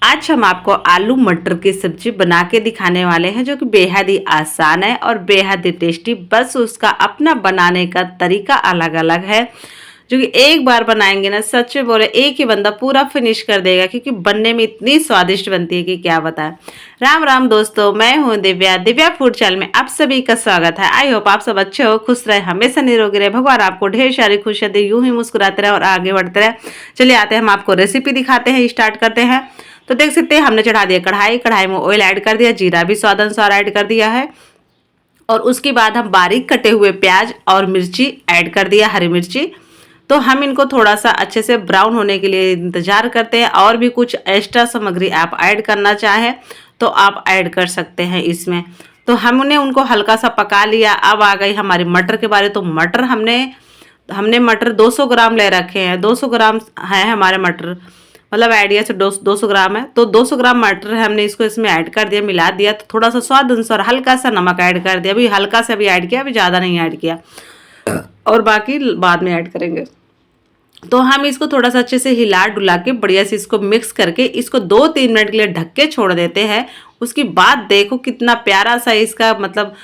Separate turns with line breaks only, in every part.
आज हम आपको आलू मटर की सब्जी बना के दिखाने वाले हैं, जो कि बेहद ही आसान है और बेहद ही टेस्टी। बस उसका अपना बनाने का तरीका अलग अलग है, जो कि एक बार बनाएंगे ना, सच में बोले एक ही बंदा पूरा फिनिश कर देगा, क्योंकि बनने में इतनी स्वादिष्ट बनती है कि क्या बताएं। राम राम दोस्तों, मैं हूं दिव्या, दिव्या फूड चैनल में आप सभी का स्वागत है। आई होप आप सब अच्छे हो, खुश रहे, हमेशा निरोगी रहे, भगवान आपको ढेर सारी खुशियां दे, यूं ही मुस्कुराते रहे और आगे बढ़ते रहे। चलिए आते हैं, हम आपको रेसिपी दिखाते हैं, स्टार्ट करते हैं। तो देख सकते हैं हमने चढ़ा दिया कढ़ाई, कढ़ाई में ऑयल ऐड कर दिया, जीरा भी स्वाद अनुसार ऐड कर दिया है, और उसके बाद हम बारीक कटे हुए प्याज और मिर्ची ऐड कर दिया, हरी मिर्ची। तो हम इनको थोड़ा सा अच्छे से ब्राउन होने के लिए इंतजार करते हैं। और भी कुछ एक्स्ट्रा सामग्री आप ऐड करना चाहें तो आप ऐड कर सकते हैं इसमें। तो हमने उनको हल्का सा पका लिया। अब आ गई हमारी मटर के बारे। तो मटर हमने हमने मटर 200 ग्राम ले रखे हैं, 200 ग्राम है हमारे मटर, मतलब आइडिया से 200 ग्राम है। तो 200 ग्राम मटर है, हमने इसको इसमें ऐड कर दिया, मिला दिया। तो थोड़ा सा स्वाद अनुसार हल्का सा नमक ऐड कर दिया, अभी हल्का सा भी ऐड किया, अभी ज़्यादा नहीं ऐड किया, और बाकी बाद में ऐड करेंगे। तो हम इसको थोड़ा सा अच्छे से हिला डुला के बढ़िया से इसको मिक्स करके इसको 2-3 मिनट के लिए ढक के छोड़ देते हैं। उसके बाद देखो कितना प्यारा सा इसका मतलब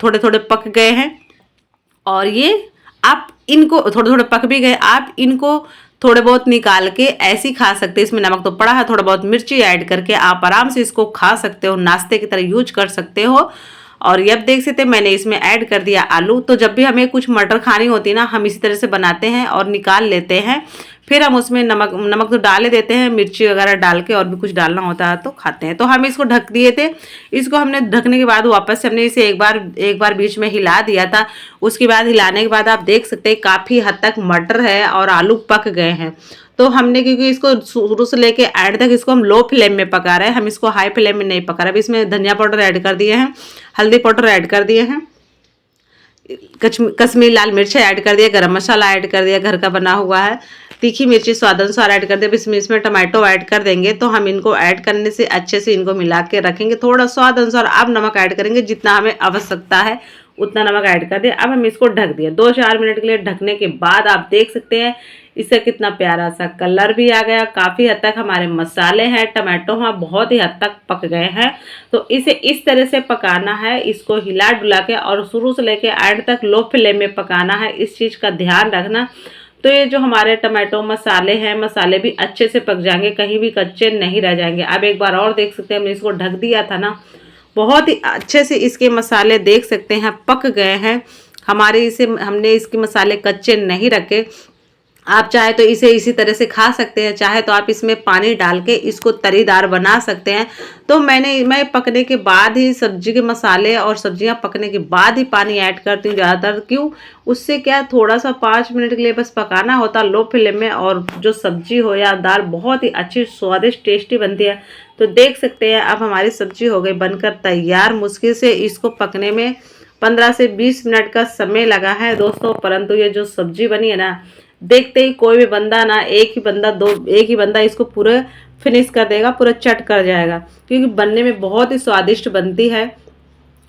थोड़े थोड़े पक गए हैं। और ये आप इनको थोड़े थोड़े पक भी गए, आप इनको थोड़े बहुत निकाल के ऐसे ही खा सकते हैं। इसमें नमक तो पड़ा है, थोड़ा बहुत मिर्ची ऐड करके आप आराम से इसको खा सकते हो, नाश्ते की तरह यूज कर सकते हो। और ये अब देख सकते हैं मैंने इसमें ऐड कर दिया आलू। तो जब भी हमें कुछ मटर खानी होती है ना, हम इसी तरह से बनाते हैं और निकाल लेते हैं। फिर हम उसमें नमक तो डाल देते हैं, मिर्ची वगैरह डाल के, और भी कुछ डालना होता है तो खाते हैं। तो हम इसको ढक दिए थे। इसको हमने ढकने के बाद वापस से हमने इसे एक बार बीच में हिला दिया था। उसके बाद हिलाने के बाद आप देख सकते हैं काफ़ी हद तक मटर है और आलू पक गए हैं। तो हमने, क्योंकि इसको शुरू से लेके एंड तक इसको हम लो फ्लेम में पका रहे हैं, हम इसको हाई फ्लेम में नहीं पका रहे। अभी इसमें धनिया पाउडर ऐड कर दिए हैं, हल्दी पाउडर ऐड कर दिए हैं, कश्मीरी लाल मिर्च ऐड कर दिया, गरम मसाला ऐड कर दिया, घर का बना हुआ है, तीखी मिर्ची स्वाद अनुसार ऐड कर दिया। इसमें टमाटो ऐड कर देंगे। तो हम इनको ऐड करने से अच्छे से इनको मिला के रखेंगे। थोड़ा स्वाद अनुसार अब नमक ऐड करेंगे, जितना हमें आवश्यकता है उतना नमक ऐड कर दिया। अब हम इसको ढक दिए 2-4 मिनट के लिए। ढकने के बाद आप देख सकते हैं इसका कितना प्यारा सा कलर भी आ गया। काफ़ी हद तक हमारे मसाले हैं, टमाटो हैं, बहुत ही हद तक पक गए हैं। तो इसे इस तरह से पकाना है, इसको हिला डुला के, और शुरू से लेके एंड तक लो फ्लेम में पकाना है। इस चीज़ का ध्यान रखना। तो ये जो हमारे टमाटो मसाले हैं, मसाले भी अच्छे से पक जाएंगे, कहीं भी कच्चे नहीं रह जाएंगे। अब एक बार और देख सकते हैं, हमने इसको ढक दिया था ना, बहुत ही अच्छे से इसके मसाले देख सकते हैं पक गए हैं हमारे। हमने इसके मसाले कच्चे नहीं रखे। आप चाहे तो इसे इसी तरह से खा सकते हैं, चाहे तो आप इसमें पानी डाल के इसको तरीदार बना सकते हैं। तो मैं पकने के बाद ही सब्जी के मसाले और सब्जियां पकने के बाद ही पानी ऐड करती हूँ ज़्यादातर। क्यों? उससे क्या, थोड़ा सा 5 मिनट के लिए बस पकाना होता लो फ्लेम में, और जो सब्जी हो या दाल बहुत ही अच्छी स्वादिष्ट टेस्टी बनती है। तो देख सकते हैं अब हमारी सब्जी हो गई बनकर तैयार। मुश्किल से इसको पकने में 15 से 20 मिनट का समय लगा है दोस्तों, परंतु ये जो सब्जी बनी है ना, देखते ही कोई भी बंदा ना, एक ही बंदा इसको पूरा फिनिश कर देगा, पूरा चट कर जाएगा, क्योंकि बनने में बहुत ही स्वादिष्ट बनती है।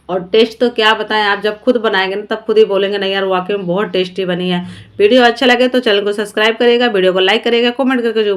और टेस्ट तो क्या बताएं, आप जब खुद बनाएंगे ना तब खुद ही बोलेंगे नहीं यार वाकई में बहुत टेस्टी बनी है। वीडियो अच्छा लगे तो चैनल को सब्सक्राइब करिएगा, वीडियो को लाइक करिएगा, कमेंट करके जो